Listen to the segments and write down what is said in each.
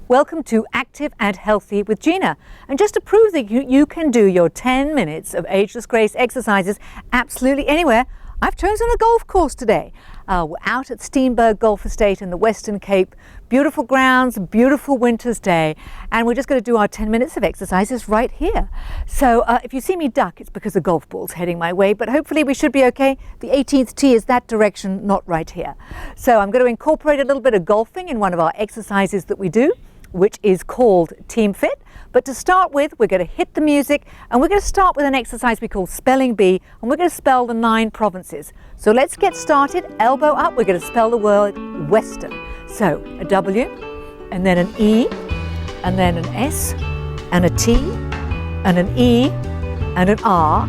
Welcome to Active and Healthy with Gina. And just to prove that you can do your 10 minutes of Ageless Grace exercises absolutely anywhere, I've chosen a golf course today. We're out at Steenberg Golf Estate in the Western Cape. Beautiful grounds, beautiful winter's day, and we're just going to do our 10 minutes of exercises right here. So if you see me duck, it's because the golf ball's heading my way, but hopefully we should be okay. The 18th tee is that direction, not right here. So I'm going to incorporate a little bit of golfing in one of our exercises that we do, which is called Team Fit. But to start with, we're going to hit the music, and we're going to start with an exercise we call Spelling Bee, and we're going to spell the 9 provinces. So let's get started. Elbow up, we're going to spell the word Western. So a W, and then an E, and then an S, and a T, and an E, and an R,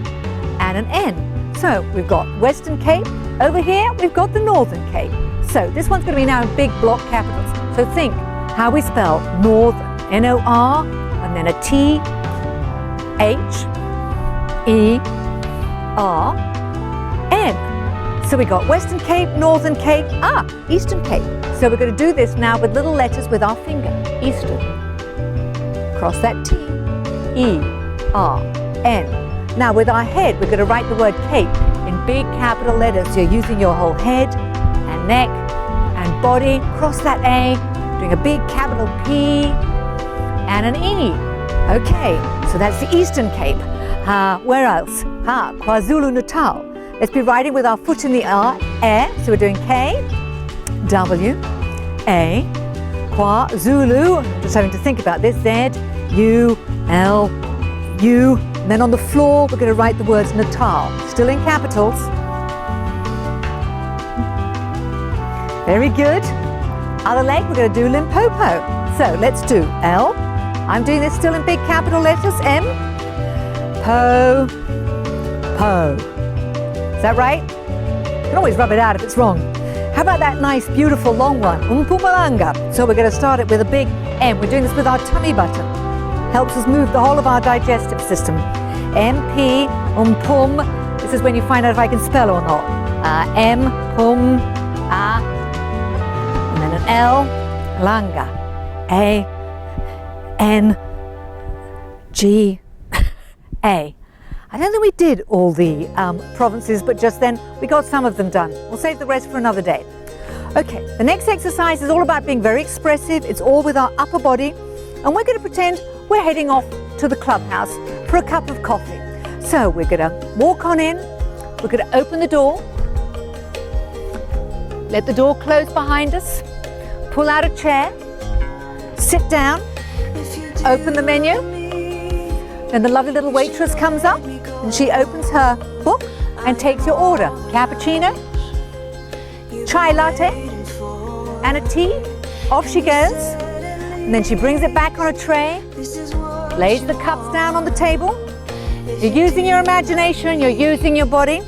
and an N. So we've got Western Cape. Over here, we've got the Northern Cape. So this one's going to be now in big block capitals. So think how we spell Northern, N-O-R, and then a T, H, E, R, N. So we got Western Cape, Northern Cape, Eastern Cape. So we're going to do this now with little letters with our finger. Eastern. Cross that T, E, R, N. Now with our head, we're going to write the word Cape in big capital letters. So you're using your whole head and neck and body. Cross that A, doing a big capital P and an E. Okay, so that's the Eastern Cape. Where else? KwaZulu-Natal. Let's be writing with our foot in the air. So we're doing K, W, A, KwaZulu. I'm just having to think about this. Z, U, L, U. And then on the floor, we're going to write the words Natal, still in capitals. Very good. Other leg, we're going to do Limpopo. So let's do L. I'm doing this still in big capital letters. M, Po, Po. Is that right? You can always rub it out if it's wrong. How about that nice, beautiful, long one? Mpumalanga. So we're going to start it with a big M. We're doing this with our tummy button. Helps us move the whole of our digestive system. M, P, Pum. This is when you find out if I can spell or not. M, Pum, A. And then an L, Langa. A, N, G, A. I don't think we did all the provinces, but just then we got some of them done. We'll save the rest for another day. Okay, the next exercise is all about being very expressive. It's all with our upper body, and we're going to pretend we're heading off to the clubhouse for a cup of coffee. So we're going to walk on in, we're going to open the door, let the door close behind us, pull out a chair, sit down, open the menu, then the lovely little waitress comes up and she opens her book and takes your order. Cappuccino, chai latte, and a tea. Off she goes, and then she brings it back on a tray, lays the cups down on the table. You're using your imagination, you're using your body.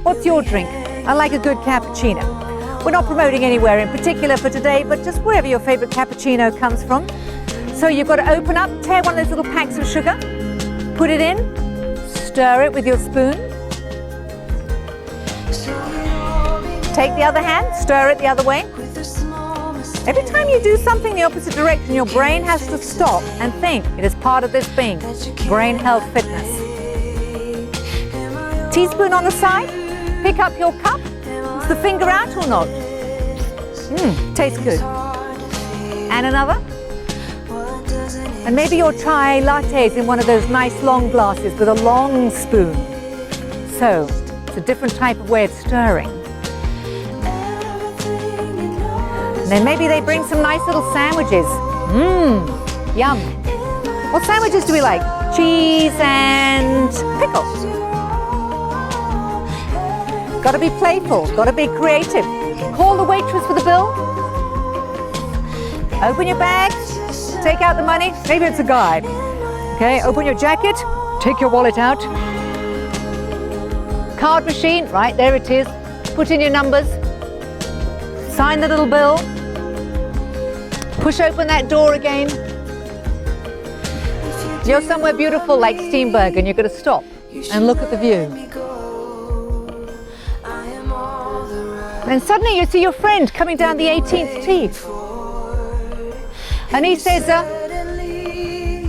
What's your drink? I like a good cappuccino. We're not promoting anywhere in particular for today, but just wherever your favorite cappuccino comes from. So you've got to open up, tear one of those little packs of sugar, put it in, stir it with your spoon. Take the other hand, stir it the other way. Every time you do something the opposite direction, your brain has to stop and think. It is part of this being brain health fitness. Teaspoon on the side, pick up your cup. Is the finger out or not? Tastes good. And another. And maybe your chai latte is in one of those nice long glasses with a long spoon. So it's a different type of way of stirring. And then maybe they bring some nice little sandwiches. Yum. What sandwiches do we like? Cheese and pickle. Gotta be playful, gotta be creative. Call the waitress for the bill. Open your bag, take out the money. Maybe it's a guy. Okay, open your jacket, take your wallet out. Card machine, right there it is. Put in your numbers. Sign the little bill. Push open that door again. You're somewhere beautiful like Steenberg and you're going to stop and look at the view. Then suddenly you see your friend coming down the 18th tee. And he says,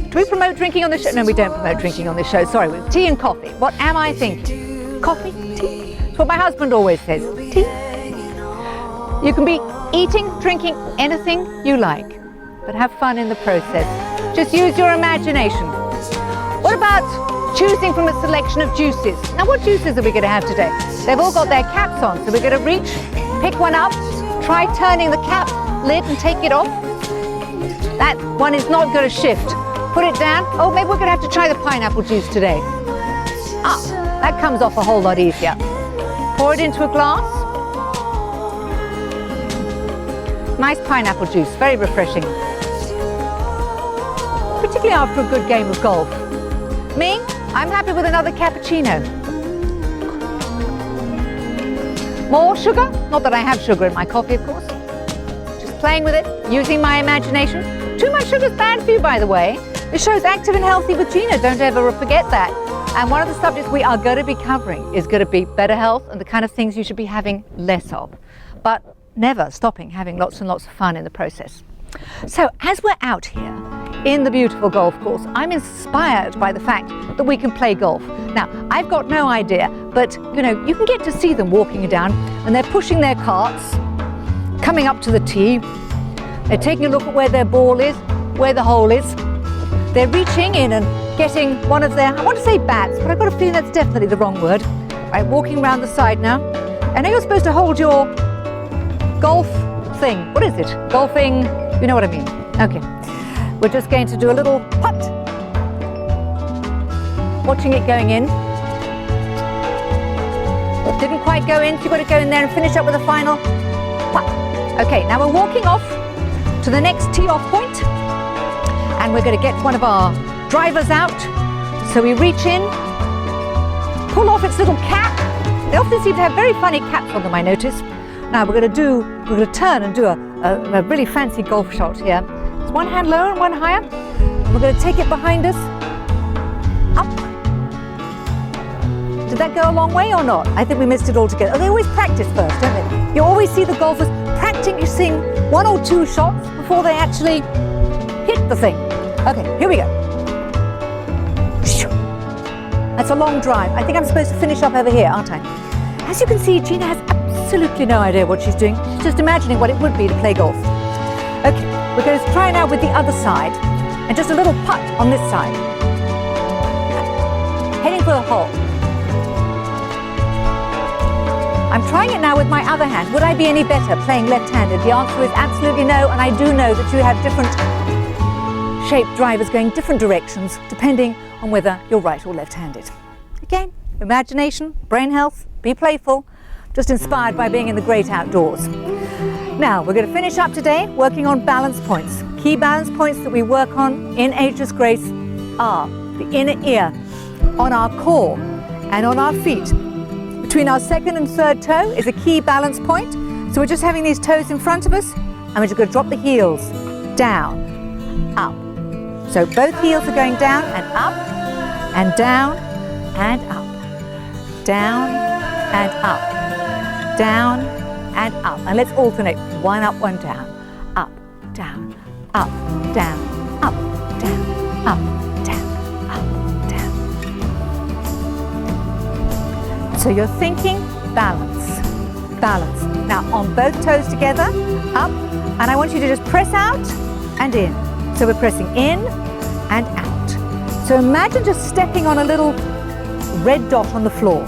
do we promote drinking on this show? No, we don't promote drinking on this show. Sorry, with tea and coffee. What am I thinking? Coffee? Tea? It's what my husband always says. Tea? You can be eating, drinking, anything you like, but have fun in the process. Just use your imagination. What about choosing from a selection of juices? Now, what juices are we going to have today? They've all got their caps on, so we're going to reach, pick one up, try turning the cap lid and take it off. That one is not going to shift. Put it down. Oh, maybe we're going to have to try the pineapple juice today. Ah, that comes off a whole lot easier. Pour it into a glass. Nice pineapple juice, very refreshing. Particularly after a good game of golf. Me, I'm happy with another cappuccino. More sugar? Not that I have sugar in my coffee, of course. Just playing with it, using my imagination. Too much sugar is bad for you, by the way. This show is Active and Healthy with Gina. Don't ever forget that. And one of the subjects we are going to be covering is going to be better health and the kind of things you should be having less of. But never stopping having lots and lots of fun in the process. So as we're out here in the beautiful golf course, I'm inspired by the fact that we can play golf. Now, I've got no idea, but you know, you can get to see them walking down and they're pushing their carts, coming up to the tee. They're taking a look at where their ball is, where the hole is. They're reaching in and getting one of their, I want to say bats, but I've got a feeling that's definitely the wrong word. Right, walking around the side now. And now you're supposed to hold your golf thing. What is it? Golfing, you know what I mean. Okay. We're just going to do a little putt. Watching it going in. Didn't quite go in, so you've got to go in there and finish up with a final putt. Okay, now we're walking off to the next tee off point. And we're going to get one of our drivers out. So we reach in, pull off its little cap. They often seem to have very funny caps on them, I notice. Now we're going to turn and do a really fancy golf shot here. It's one hand lower and one higher. And we're going to take it behind us. Up. Did that go a long way or not? I think we missed it altogether. Oh, they always practice first, don't they? You always see the golfers practicing one or two shots before they actually hit the thing. Okay, here we go. That's a long drive. I think I'm supposed to finish up over here, aren't I? As you can see, Gina has absolutely no idea what she's doing. She's just imagining what it would be to play golf. Okay, we're going to try now with the other side. And just a little putt on this side. Heading for the hole. I'm trying it now with my other hand. Would I be any better playing left-handed? The answer is absolutely no, and I do know that you have different shaped drivers going different directions depending on whether you're right or left-handed. Again, imagination, brain health, be playful, just inspired by being in the great outdoors. Now, we're going to finish up today working on balance points. Key balance points that we work on in Ageless Grace are the inner ear, on our core, and on our feet. Between our second and third toe is a key balance point. So we're just having these toes in front of us, and we're just going to drop the heels down, up. So both heels are going down and up, and down, and up, down, and up, down, and up. And let's alternate, one up, one down, up, down, up, down, up, down, up, down, up, down. So you're thinking balance, balance. Now on both toes together, up, and I want you to just press out and in. So we're pressing in and out. So imagine just stepping on a little red dot on the floor.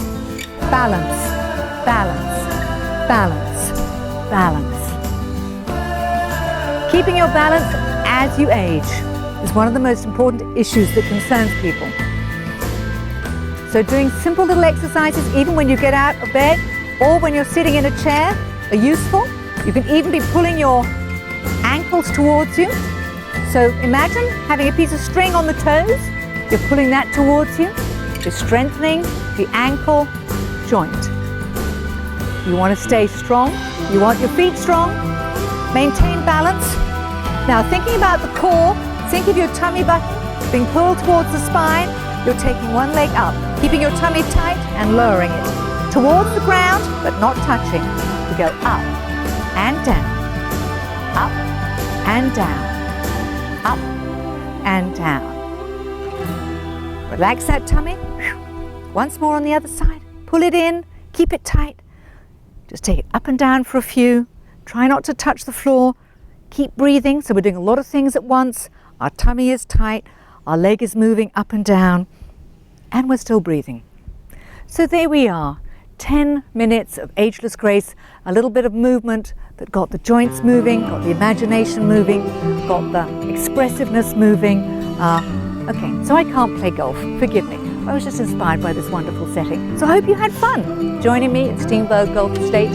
Balance, balance, balance, balance. Keeping your balance as you age is one of the most important issues that concerns people. So doing simple little exercises, even when you get out of bed or when you're sitting in a chair, are useful. You can even be pulling your ankles towards you. So imagine having a piece of string on the toes, you're pulling that towards you, you're strengthening the ankle joint. You want to stay strong, you want your feet strong, maintain balance. Now thinking about the core, think of your tummy button being pulled towards the spine, you're taking one leg up, keeping your tummy tight and lowering it towards the ground but not touching. You go up and down, up and down, up and down. Relax that tummy. Once more on the other side. Pull it in, keep it tight. Just take it up and down for a few. Try not to touch the floor. Keep breathing. So we're doing a lot of things at once. Our tummy is tight. Our leg is moving up and down. And we're still breathing. So there we are. 10 minutes of Ageless Grace. A little bit of movement that got the joints moving, got the imagination moving, got the expressiveness moving. Okay, so I can't play golf. Forgive me. I was just inspired by this wonderful setting. So I hope you had fun joining me at Steamboat Golf Estate.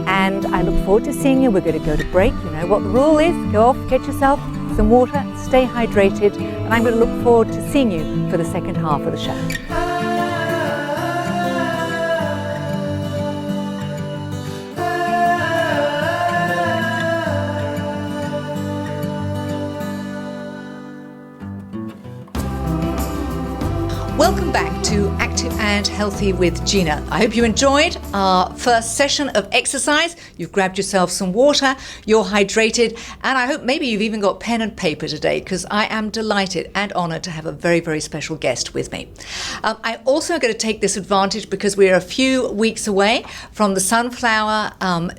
And I look forward to seeing you. We're going to go to break. You know what the rule is. Go off, get yourself some water, stay hydrated. And I'm going to look forward to seeing you for the second half of the show. Welcome back to Active and Healthy with Gina. I hope you enjoyed our first session of exercise. You've grabbed yourself some water, you're hydrated, and I hope maybe you've even got pen and paper today, because I am delighted and honoured to have a very, very special guest with me. I'm also going to take this advantage because we're a few weeks away from the Sunflower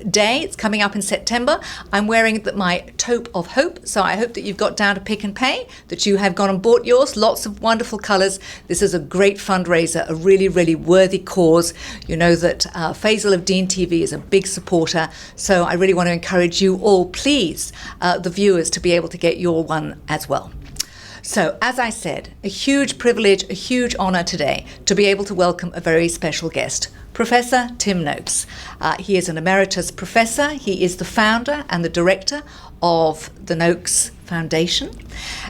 Day. It's coming up in September. I'm wearing my taupe of hope, so I hope that you've got down to Pick and Pay, that you have gone and bought yours. Lots of wonderful colours. This is a great fundraiser, a really, really worthy cause. You know that Faisal of Dean TV is a big supporter, so I really want to encourage you all, please, the viewers, to be able to get your one as well. So, as I said, a huge privilege, a huge honour today to be able to welcome a very special guest, Professor Tim Noakes. He is an emeritus professor. He is the founder and the director of the Noakes Foundation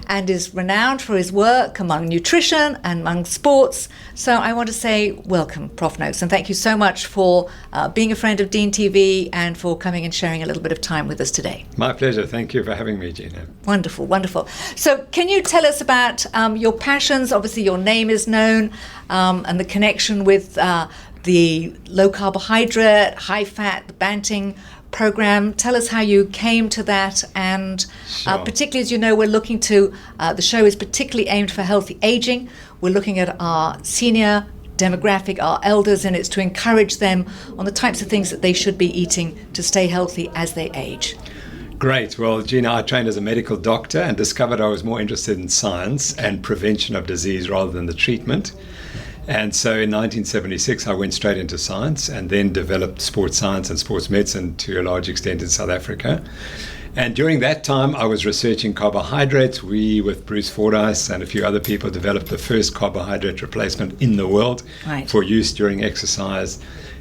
and is renowned for his work among nutrition and among sports. So I want to say welcome, Prof. Noakes, and thank you so much for being a friend of Dean TV and for coming and sharing a little bit of time with us today. My pleasure. Thank you for having me, Gina. Wonderful, wonderful. So can you tell us about your passions? Obviously your name is known, and the connection with the low carbohydrate, high fat, the Banting program. Tell us how you came to that, and Sure. particularly, as you know, we're looking to, the show is particularly aimed for healthy aging. We're looking at our senior demographic, our elders, and it's to encourage them on the types of things that they should be eating to stay healthy as they age. Great. Well, Gina, I trained as a medical doctor and discovered I was more interested in science and prevention of disease rather than the treatment. And so in 1976, I went straight into science and then developed sports science and sports medicine to a large extent in South Africa. And during that time, I was researching carbohydrates. We, with Bruce Fordyce and a few other people, developed the first carbohydrate replacement in the world for use during exercise.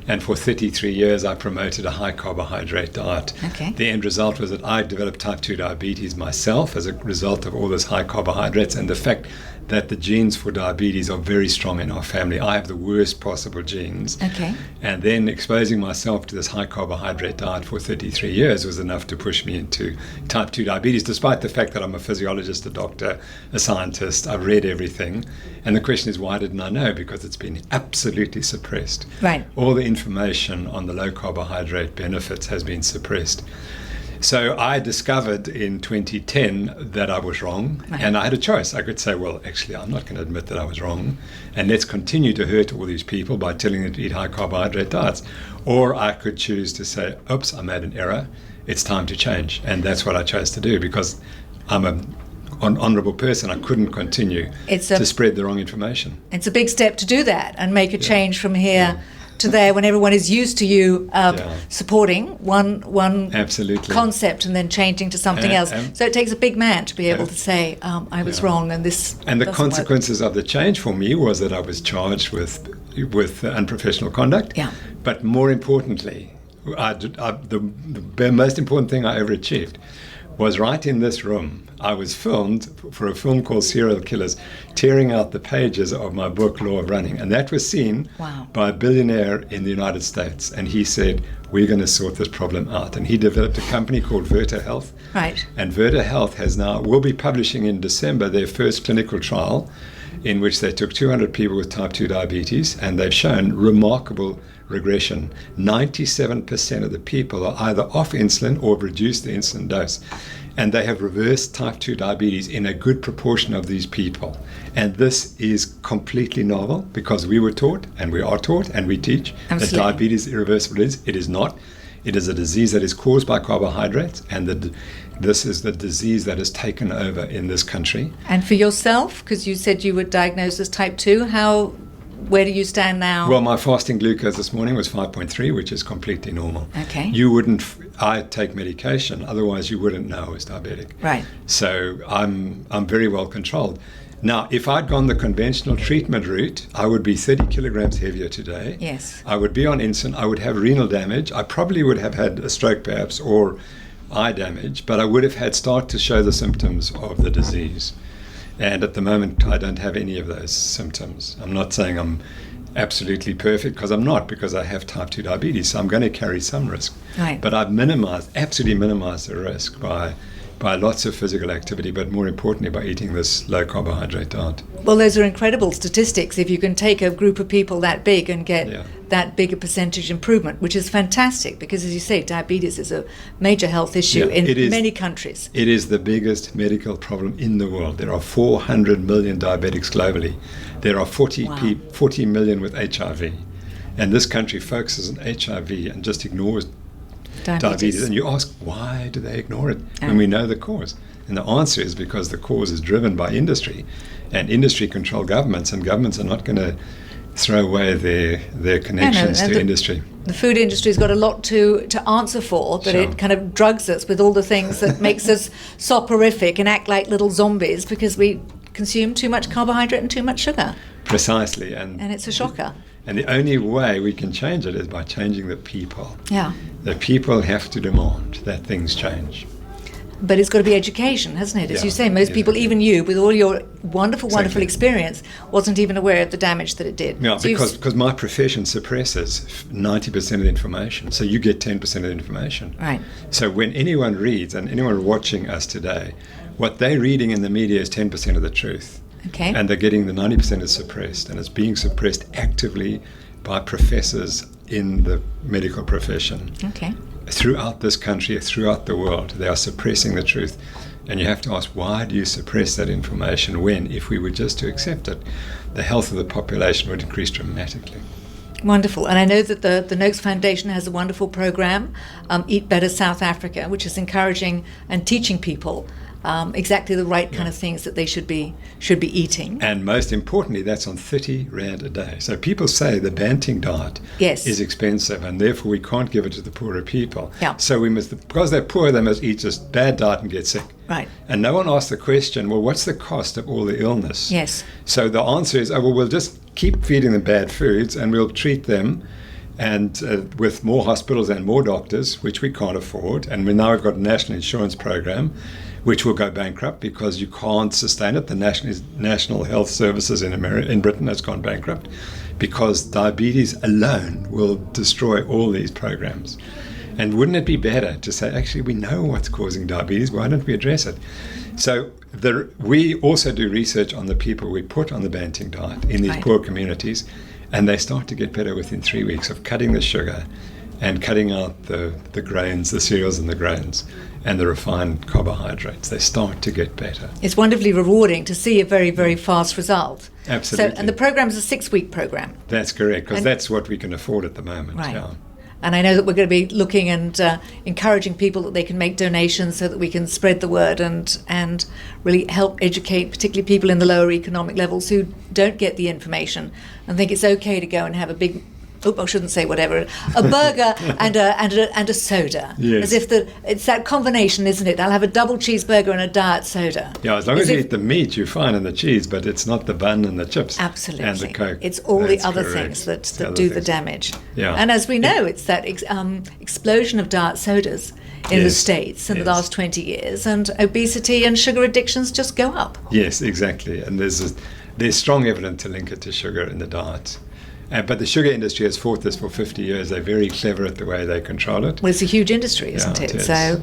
And for 33 years, I promoted a high carbohydrate diet. Okay. The end result was that I developed type 2 diabetes myself as a result of all those high carbohydrates and the fact that the genes for diabetes are very strong in our family. I have the worst possible genes. Okay. And then exposing myself to this high carbohydrate diet for 33 years was enough to push me into type 2 diabetes, despite the fact that I'm a physiologist, a doctor, a scientist. I've read everything. And the question is, why didn't I know? Because it's been absolutely suppressed. Right. All the information on the low carbohydrate benefits has been suppressed. So I discovered in 2010 that I was wrong, and I had a choice. I could say, well, actually, I'm not going to admit that I was wrong, and let's continue to hurt all these people by telling them to eat high carbohydrate diets. Or I could choose to say, oops, I made an error. It's time to change. And that's what I chose to do because I'm an honourable person. I couldn't continue to spread the wrong information. It's a big step to do that and make a change from here to there when everyone is used to you supporting one Absolutely. concept and then changing to something else. So it takes a big man to be able to say, I was wrong and this And the consequences of the change for me was that I was charged with unprofessional conduct. Yeah. But more importantly, the most important thing I ever achieved was right in this room. I was filmed for a film called Serial Killers, tearing out the pages of my book, Law of Running. And that was seen by a billionaire in the United States. And he said, we're going to sort this problem out. And he developed a company called Virta Health. Right. And Virta Health will be publishing in December their first clinical trial in which they took 200 people with type 2 diabetes, and they've shown remarkable regression. 97% of the people are either off insulin or have reduced the insulin dose. And they have reversed type 2 diabetes in a good proportion of these people. And this is completely novel because we were taught, and we are taught, and we teach that diabetes irreversible is. It is not. It is a disease that is caused by carbohydrates, and this is the disease that has taken over in this country. And for yourself, because you said you were diagnosed as type 2, where do you stand now? Well, my fasting glucose this morning was 5.3, which is completely normal. Okay. I take medication, otherwise you wouldn't know I was diabetic. Right. So I'm very well controlled. Now, if I'd gone the conventional treatment route, I would be 30 kilograms heavier today. Yes. I would be on insulin. I would have renal damage. I probably would have had a stroke perhaps, or eye damage, but I would have started to show the symptoms of the disease. And at the moment, I don't have any of those symptoms. I'm not saying I'm absolutely perfect, because I'm not, because I have type 2 diabetes, so I'm going to carry some risk. Right. But I've absolutely minimized the risk by lots of physical activity, but more importantly by eating this low carbohydrate diet. Well, those are incredible statistics if you can take a group of people that big and get that big a percentage improvement, which is fantastic because, as you say, diabetes is a major health issue in many countries. It is the biggest medical problem in the world. There are 400 million diabetics globally. There are 40 million with HIV. And this country focuses on HIV and just ignores diabetes. And you ask, why do they ignore it when we know the cause? And the answer is because the cause is driven by industry, and industry control governments, and governments are not going to throw away their connections to industry. The food industry's got a lot to answer for, but it kind of drugs us with all the things that makes us soporific and act like little zombies because we consume too much carbohydrate and too much sugar. Precisely. And it's a shocker. And the only way we can change it is by changing the people. Yeah. The people have to demand that things change. But it's got to be education, hasn't it? As you say, most people, even you, with all your wonderful experience, wasn't even aware of the damage that it did. Yeah, so because my profession suppresses 90% of the information, so you get 10% of the information. Right. So when anyone reads, and anyone watching us today, what they're reading in the media is 10% of the truth. Okay. And they're getting the 90% is suppressed, and it's being suppressed actively by professors in the medical profession. Okay. Throughout this country, throughout the world, they are suppressing the truth. And you have to ask, why do you suppress that information when, if we were just to accept it, the health of the population would increase dramatically? Wonderful. And I know that the Noakes Foundation has a wonderful program, Eat Better South Africa, which is encouraging and teaching people exactly the right kind of things that they should be eating. And most importantly, that's on 30 Rand a day. So people say the Banting diet is expensive, and therefore we can't give it to the poorer people. Yeah. So we must, because they're poor, they must eat this bad diet and get sick. Right. And no one asks the question, well, what's the cost of all the illness? Yes. So the answer is, we'll just keep feeding them bad foods and we'll treat them, and with more hospitals and more doctors, which we can't afford. And now we've got a national insurance program which will go bankrupt because you can't sustain it. The National Health Services in Britain has gone bankrupt because diabetes alone will destroy all these programs. And wouldn't it be better to say, actually, we know what's causing diabetes, why don't we address it? So we also do research on the people we put on the Banting diet in these poor communities, and they start to get better within 3 weeks of cutting the sugar and cutting out the grains, the cereals and the grains, and the refined carbohydrates. They start to get better. It's wonderfully rewarding to see a very, very fast result. Absolutely. So, and the program's a 6-week program. That's correct, because that's what we can afford at the moment. Right. Yeah. And I know that we're going to be looking and encouraging people that they can make donations so that we can spread the word and really help educate, particularly people in the lower economic levels who don't get the information and think it's okay to go and have a big, I shouldn't say whatever, a burger and a soda. Yes. As if it's that combination, isn't it? I'll have a double cheeseburger and a diet soda. Yeah, as long as you eat the meat, you're fine, and the cheese, but it's not the bun and the chips. Absolutely. And the Coke. It's all the other things that do the damage. Yeah. And as we know, it's that explosion of diet sodas in the States in the last 20 years, and obesity and sugar addictions just go up. Yes, exactly. And there's strong evidence to link it to sugar in the diet. But the sugar industry has fought this for 50 years. They're very clever at the way they control it. Well, it's a huge industry, isn't it? Is. So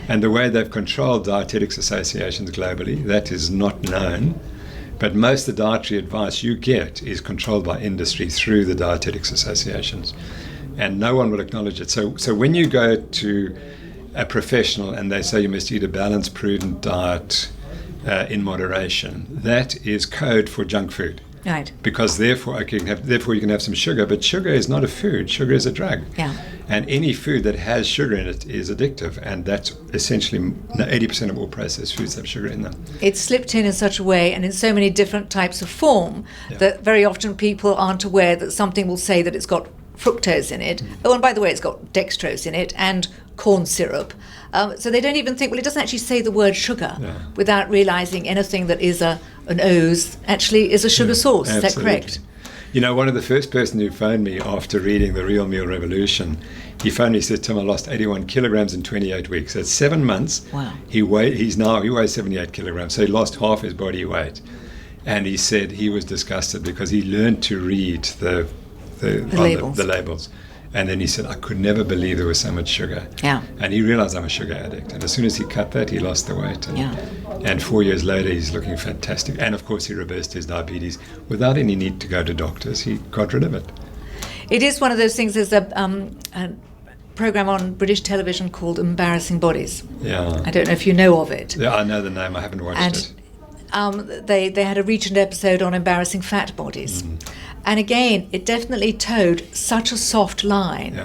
and the way they've controlled dietetics associations globally, that is not known. But most of the dietary advice you get is controlled by industry through the dietetics associations. And no one will acknowledge it. So when you go to a professional and they say you must eat a balanced, prudent diet in moderation, that is code for junk food. Right. Because therefore you can have some sugar, but sugar is not a food. Sugar is a drug. Yeah. And any food that has sugar in it is addictive, and that's essentially 80% of all processed foods have sugar in them. It's slipped in such a way and in so many different types of form that very often people aren't aware that something will say that it's got fructose in it. Oh, and by the way, it's got dextrose in it and corn syrup. So they don't even think, well, it doesn't actually say the word sugar without realizing anything that is an O's actually is a sugar source. Absolutely. Is that correct? You know, one of the first person who phoned me after reading The Real Meal Revolution, he phoned me and said, Tim, I lost 81 kilograms in 28 weeks. That's 7 months. Wow. He weighs 78 kilograms, so he lost half his body weight. And he said he was disgusted because he learned to read the labels. And then he said, I could never believe there was so much sugar. Yeah. And he realized I'm a sugar addict. And as soon as he cut that, he lost the weight. And 4 years later, he's looking fantastic. And of course, he reversed his diabetes without any need to go to doctors. He got rid of it. It is one of those things. There's a program on British television called Embarrassing Bodies. Yeah. I don't know if you know of it. Yeah, I know the name. I haven't watched it. They had a recent episode on embarrassing fat bodies. And again, it definitely towed such a soft line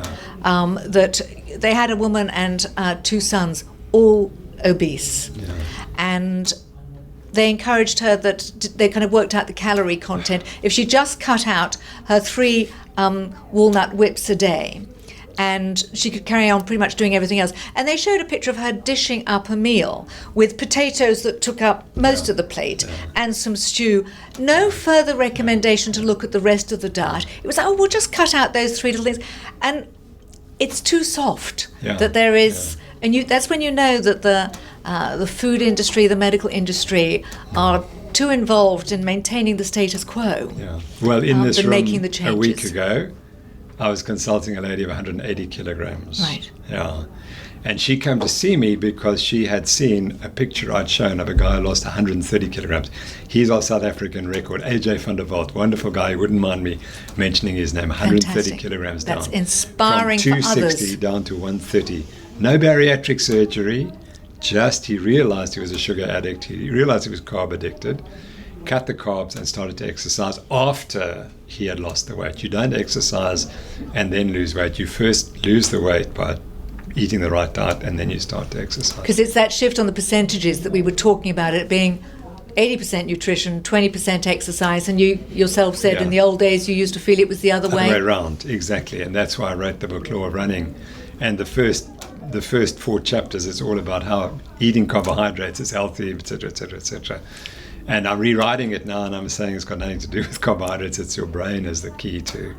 that they had a woman and 2 sons, all obese. Yeah. And they encouraged her that they kind of worked out the calorie content. If she just cut out her 3 walnut whips a day, and she could carry on pretty much doing everything else. And they showed a picture of her dishing up a meal with potatoes that took up most of the plate and some stew. No further recommendation to look at the rest of the diet. It was, we'll just cut out those 3 little things. And it's too soft that there is, and that's when you know that the food industry, the medical industry are too involved in maintaining the status quo. Yeah. Well, in this room making the changes. A week ago, I was consulting a lady of 180 kilograms. Right. Yeah. And she came to see me because she had seen a picture I'd shown of a guy who lost 130 kilograms. He's our South African record, AJ van der Walt, wonderful guy. He wouldn't mind me mentioning his name. 130 Fantastic. Kilograms That's down. That's inspiring for others. From 260 down to 130. No bariatric surgery. Just he realized he was a sugar addict. He realized he was carb addicted. Cut the carbs and started to exercise after he had lost the weight. You don't exercise and then lose weight. You first lose the weight by eating the right diet and then you start to exercise. Because it's that shift on the percentages that we were talking about, it being 80% nutrition, 20% exercise, and you yourself said in the old days you used to feel it was the other way. The other way around, exactly. And that's why I wrote the book Law of Running. And the first 4 chapters is all about how eating carbohydrates is healthy, etc., etc., etc. And I'm rewriting it now, and I'm saying it's got nothing to do with carbohydrates. It's your brain is the key to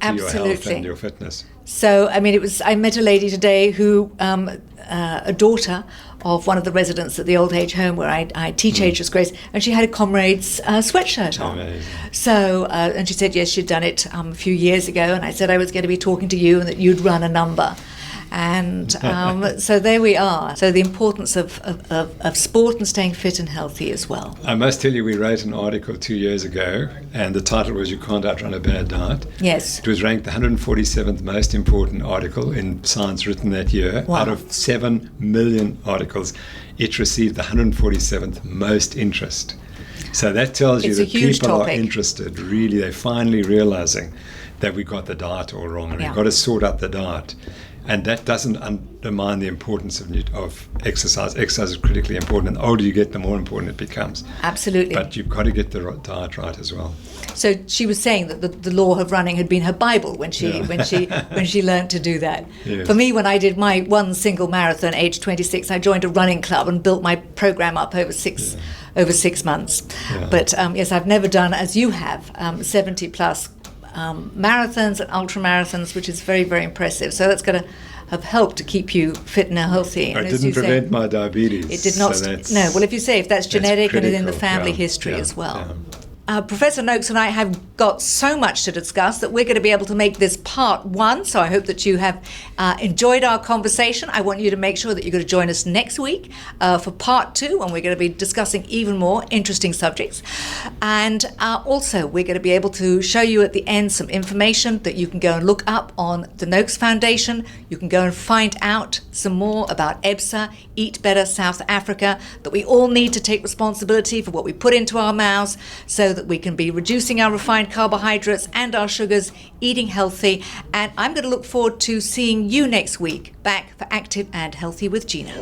your health and your fitness. So, I mean, I met a lady today who, a daughter of one of the residents at the old age home where I teach Ageless Grace, and she had a comrade's sweatshirt on. Amazing. So, and she said, yes, she'd done it a few years ago, and I said I was going to be talking to you and that you'd run a number. And so there we are. So the importance of sport and staying fit and healthy as well. I must tell you, we wrote an article 2 years ago, and the title was You Can't Outrun a Bad Diet. Yes. It was ranked the 147th most important article in Science written that year. Wow. Out of 7 million articles, it received the 147th most interest. So that tells you that people are interested. Really, they're finally realizing that we got the diet all wrong, and we've got to sort out the diet. And that doesn't undermine the importance of exercise. Exercise is critically important, and the older you get, the more important it becomes. Absolutely. But you've got to get the diet right as well. So she was saying that the law of running had been her Bible when she learned to do that. Yes. For me, when I did my one single marathon, age 26, I joined a running club and built my program up over 6 months. Yeah. But yes, I've never done, as you have, 70 plus marathons and ultra marathons, which is very, very impressive. So that's going to have helped to keep you fit and healthy. It didn't prevent my diabetes. It did not. So no. Well, if you say if that's genetic and in the family history as well. Yeah. Professor Noakes and I have got so much to discuss that we're going to be able to make this part 1. So I hope that you have enjoyed our conversation. I want you to make sure that you're going to join us next week for part 2, and we're going to be discussing even more interesting subjects. And also, we're going to be able to show you at the end some information that you can go and look up on the Noakes Foundation. You can go and find out some more about EBSA, Eat Better South Africa, that we all need to take responsibility for what we put into our mouths so that we can be reducing our refined carbohydrates and our sugars, eating healthy. And I'm going to look forward to seeing you next week back for Active and Healthy with Gina.